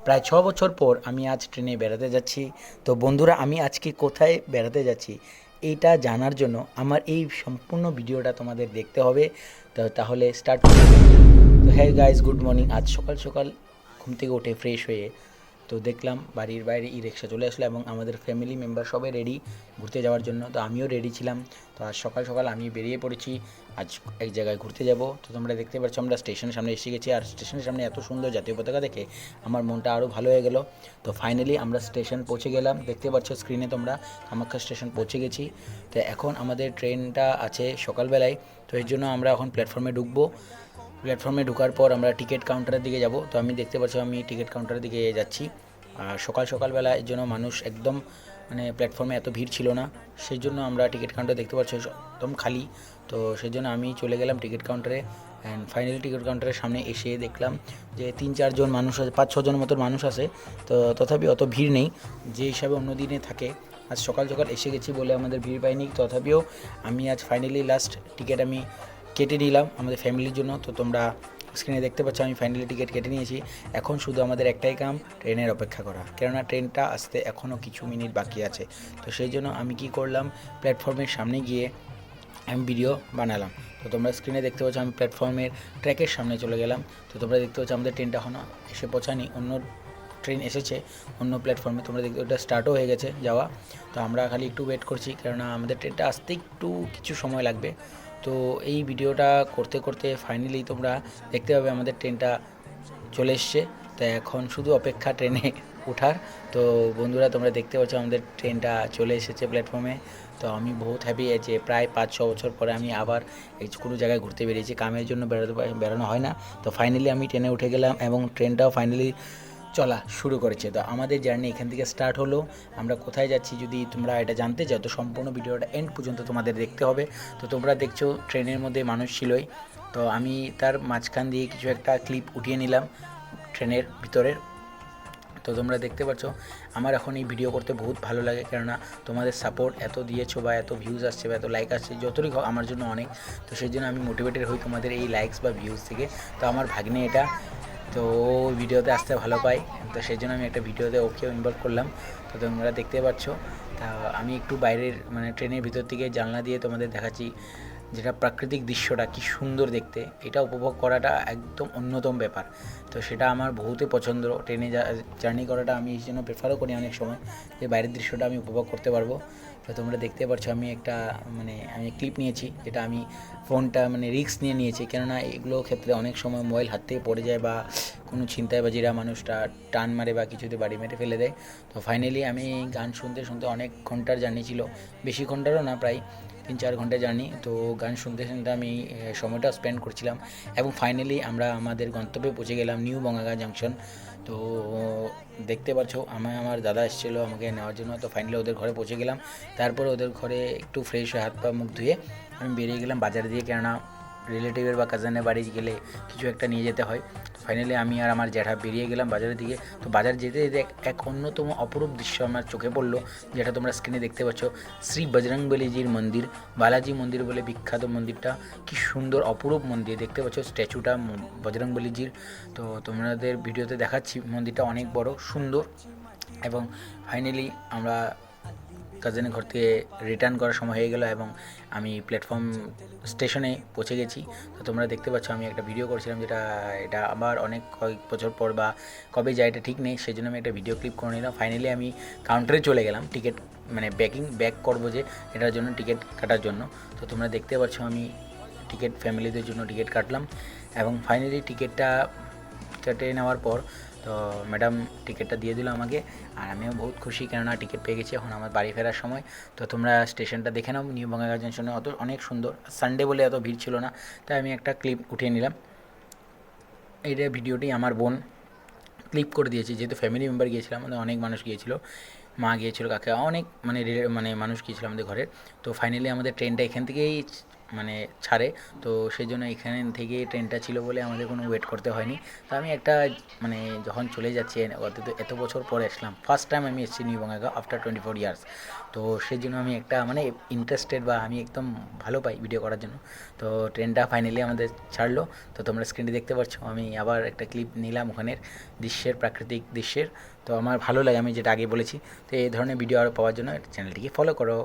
প্রায় 6 বছর পর আমি আজ ট্রেনে বেড়াতে যাচ্ছি। তো বন্ধুরা, আমি আজকে কোথায় বেড়াতে যাচ্ছি এইটা জানার জন্য আমার এই সম্পূর্ণ ভিডিওটা তোমাদের দেখতে হবে। তো তাহলে স্টার্ট করি। তো হ্যাঁ গাইজ, গুড মর্নিং। আজ সকাল সকাল ঘুম থেকে উঠে ফ্রেশ হয়ে তো দেখলাম বাড়ির বাইরে ই রিক্সা চলে আসলো এবং আমাদের ফ্যামিলি মেম্বার সবাই রেডি ঘুরতে যাওয়ার জন্য। তো আমিও রেডি ছিলাম। তো আজ সকাল সকাল আমি বেরিয়ে পড়েছি। আজ এক জায়গায় ঘুরতে যাব। তো তোমরা দেখতে পাচ্ছ আমরা স্টেশনের সামনে এসে গেছি, আর স্টেশনের সামনে এত সুন্দর জাতীয় পতাকা দেখে আমার মনটা আরও ভালো হয়ে গেল। তো ফাইনালি আমরা স্টেশন পৌঁছে গেলাম। দেখতে পাচ্ছ স্ক্রিনে তোমরা, কামাখ্যা স্টেশন পৌঁছে গেছি। তো এখন আমাদের ট্রেনটা আছে সকালবেলায়। তো এর জন্য আমরা এখন প্ল্যাটফর্মে ঢুকবো। প্ল্যাটফর্মে ঢোকার পর আমরা টিকিট কাউন্টারের দিকে যাব। তো আমি দেখতে পাচ্ছি আমি টিকিট কাউন্টারের দিকে যাচ্ছি। আর সকালবেলা এর জন্য মানুষ একদম মানে প্ল্যাটফর্মে এত ভিড় ছিল না, সেই জন্য আমরা টিকিট কাউন্টার দেখতে পাচ্ছি একদম খালি। তো সেই জন্য আমি চলে গেলাম টিকিট কাউন্টারে। অ্যান্ড ফাইনালি টিকিট কাউন্টারের সামনে এসে দেখলাম যে 3-4 জন মানুষ আছে, 5-6 জন মতো মানুষ আছে। তো তথাপি অত ভিড় নেই যে হিসাবে অন্য দিনে থাকে। আজ সকাল সকাল এসে গেছি বলে আমাদের ভিড় পাইনি। তথাপিও আমি আজ ফাইনালি লাস্ট টিকিট আমি কেটে নিলাম আমাদের ফ্যামিলির জন্য। তো তোমরা স্ক্রিনে দেখতে পাচ্ছ আমি ফাইনালি টিকিট কেটে নিয়েছি। এখন শুধু আমাদের একটাই কাম, ট্রেনের অপেক্ষা করা, কেননা ট্রেনটা আসতে এখনও কিছু মিনিট বাকি আছে। তো সেই জন্য আমি কি করলাম, প্ল্যাটফর্মের সামনে গিয়ে আমি ভিডিও বানালাম। তো তোমরা স্ক্রিনে দেখতে পাচ্ছ আমি প্ল্যাটফর্মের ট্র্যাকের সামনে চলে গেলাম। তো তোমরা দেখতে পাচ্ছ আমাদের ট্রেনটা এখনও এসে পৌঁছায়নি, অন্য ট্রেন এসেছে অন্য প্ল্যাটফর্মে। তোমরা দেখতে ওটা স্টার্টও হয়ে গেছে যাওয়া। তো আমরা খালি একটু ওয়েট করছি, কেননা আমাদের ট্রেনটা আসতে একটু কিছু সময় লাগবে। তো এই ভিডিওটা করতে করতে ফাইনালি তোমরা দেখতে পাবে আমাদের ট্রেনটা চলে এসছে। তো এখন শুধু অপেক্ষা ট্রেনে ওঠার। তো বন্ধুরা, তোমরা দেখতে পাচ্ছ আমাদের ট্রেনটা চলে এসেছে প্ল্যাটফর্মে। তো আমি বহুত হ্যাপি যে প্রায় 5-6 বছর পরে আমি আবার এই কোনো জায়গায় ঘুরতে বেরিয়েছি। কামের জন্য বেরোনো হয় না। তো ফাইনালি আমি ট্রেনে উঠে গেলাম এবং ট্রেনটাও ফাইনালি চলা শুরু করেছে। তো আমাদের জার্নি এখান থেকে স্টার্ট হলো। আমরা কোথায় যাচ্ছি যদি তোমরা এটা জানতে চাও তো সম্পূর্ণ ভিডিওটা এন্ড পর্যন্ত তোমাদের দেখতে হবে। তো তোমরা দেখছো ট্রেনের মধ্যে মানুষ ছিলই। তো আমি তার মাঝখান দিয়ে কিছু একটা ক্লিপ উঠিয়ে নিলাম ট্রেনের ভিতরের। তো তোমরা দেখতে পাচ্ছ আমার এখন এই ভিডিও করতে বহুত ভালো লাগে, কেননা তোমাদের সাপোর্ট এত দিয়েছো বা এত ভিউজ আসছে বা এত লাইক আসছে, যতটুকু হোক আমার জন্য অনেক। তো সেই জন্য আমি মোটিভেটেড হই তোমাদের এই লাইকস বা ভিউজ থেকে। তো আমার ভাগ্নে এটা, তো ও ভিডিওতে আসতে ভালো পায়। তো সেই জন্য আমি একটা ভিডিওতে ওকেও ইনভলভ করলাম। তো তোমরা দেখতে পাচ্ছ। তা আমি একটু বাইরের মানে ট্রেনের ভিতর থেকে জানলা দিয়ে তোমাদের দেখাচ্ছি যেটা প্রাকৃতিক দৃশ্যটা কী সুন্দর দেখতে। এটা উপভোগ করাটা একদম অন্যতম ব্যাপার। তো সেটা আমার বহুতই পছন্দ। ট্রেনে জার্নি করাটা আমি এই জন্য প্রেফারও করি অনেক সময়, যে বাইরের দৃশ্যটা আমি উপভোগ করতে পারবো। তো তোমরা দেখতে পাচ্ছ আমি একটা আমি ক্লিপ নিয়েছি, যেটা আমি ফোনটা রিস্ক নিয়ে নিয়েছি, কেননা এগুলো ক্ষেত্রে অনেক সময় মোবাইল হাত থেকে পড়ে যায় বা কোনো ছিনতাইবাজিরা মানুষটা টান মারে বা কিছুতে বাড়ি মেরে ফেলে দেয়। তো ফাইনালি আমি গান শুনতে শুনতে, অনেক ঘন্টার জার্নি ছিল, বেশি ঘন্টারও না, প্রায় 3-4 ঘন্টা জার্নি। তো গান শুনতে শুনতে আমি সময়টা স্পেন্ড করছিলাম এবং ফাইনালি আমরা আমাদের গন্তব্যে পৌঁছে গেলাম, নিউ বঙ্গাইগাঁও জাংশন। তো দেখতে পাচ্ছ আমার দাদা এসেছিলো আমাকে নেওয়ার জন্য। তো ফাইনালি ওদের ঘরে পৌঁছে গেলাম। তারপরে ওদের ঘরে একটু ফ্রেশ হয়ে হাত পা মুখ ধুয়ে আমি বেরিয়ে গেলাম বাজার দিয়ে, কেননা রিলেটিভের বা কাজিনের বাড়ি গেলে কিছু একটা নিয়ে যেতে হয়। ফাইনালি আমি আর আমার জ্যাঠা বেরিয়ে গেলাম বাজারের দিকে। তো বাজার যেতে যেতে এক অন্যতম অপরূপ দৃশ্য আমার চোখে পড়লো, যেটা তোমরা স্ক্রিনে দেখতে পাচ্ছ, শ্রী বজরংবলীজির মন্দির, বালাজি মন্দির বলে বিখ্যাত মন্দিরটা। কি সুন্দর অপরূপ মন্দির, দেখতে পাচ্ছ স্ট্যাচুটা বজরংবলীজির। তো তোমাদের ভিডিওতে দেখাচ্ছি, মন্দিরটা অনেক বড় সুন্দর। এবং ফাইনালি আমরা কাজিনের ঘর থেকে রিটার্ন করার সময় হয়ে গেল এবং আমি প্ল্যাটফর্ম স্টেশনে পৌঁছে গেছি। তো তোমরা দেখতে পাচ্ছ আমি একটা ভিডিও করছিলাম, যেটা এটা আবার অনেক কয়েক বছর পর বা কবে যায় এটা ঠিক নেই, সেই জন্য আমি একটা ভিডিও ক্লিপ করে নিলাম। ফাইনালি আমি কাউন্টারে চলে গেলাম টিকিট ব্যাক করবো যে এটার জন্য, টিকিট কাটার জন্য। তো তোমরা দেখতে পাচ্ছ আমি টিকিট ফ্যামিলিদের জন্য টিকিট কাটলাম এবং ফাইনালি টিকিটটা কেটে নেওয়ার পর তো ম্যাডাম টিকিটটা দিয়ে দিল আমাকে, আর আমিও বহুত খুশি, কেননা টিকিট পেয়ে গেছি এখন আমার বাড়ি ফেরার সময়। তো তোমরা স্টেশনটা দেখে নাও, নিউ বঙ্গাইগাঁও জংশনে অনেক সুন্দর, সানডে বলে এত ভিড় ছিল না, তাই আমি একটা ক্লিপ উঠিয়ে নিলাম। এইটা ভিডিওটি আমার বোন ক্লিপ করে দিয়েছি, যেহেতু ফ্যামিলি মেম্বার গিয়েছিলাম, আমাদের অনেক মানুষ গিয়েছিল, মা গিয়েছিল, কাকা, অনেক মানুষ গিয়েছিল আমাদের ঘরের। তো ফাইনালি আমাদের ট্রেনটা এখান থেকেই মানে ছাড়ে, তো সেই জন্য এখানে থেকে ট্রেনটা ছিল বলে আমাদের কোনো ওয়েট করতে হয়নি। তো আমি একটা মানে যখন চলে যাচ্ছি অন্তত এত বছর পরে আসলাম, ফার্স্ট টাইম আমি এসেছি নিউ বঙ্গাইগাঁও আফটার 24 ইয়ার্স। তো সেই জন্য আমি একটা মানে ইন্টারেস্টেড বা আমি একদম ভালো পাই ভিডিও করার জন্য। তো ট্রেনটা ফাইনালি আমাদের ছাড়লো। তো তোমরা স্ক্রিনে দেখতে পাচ্ছ আমি আবার একটা ক্লিপ নিলাম ওখানের দৃশ্যের, প্রাকৃতিক দৃশ্যের। তো আমার ভালো লাগে, আমি যেটা আগে বলেছি। তো এই ধরনের ভিডিও আরও পাওয়ার জন্য চ্যানেলটিকে ফলো করো।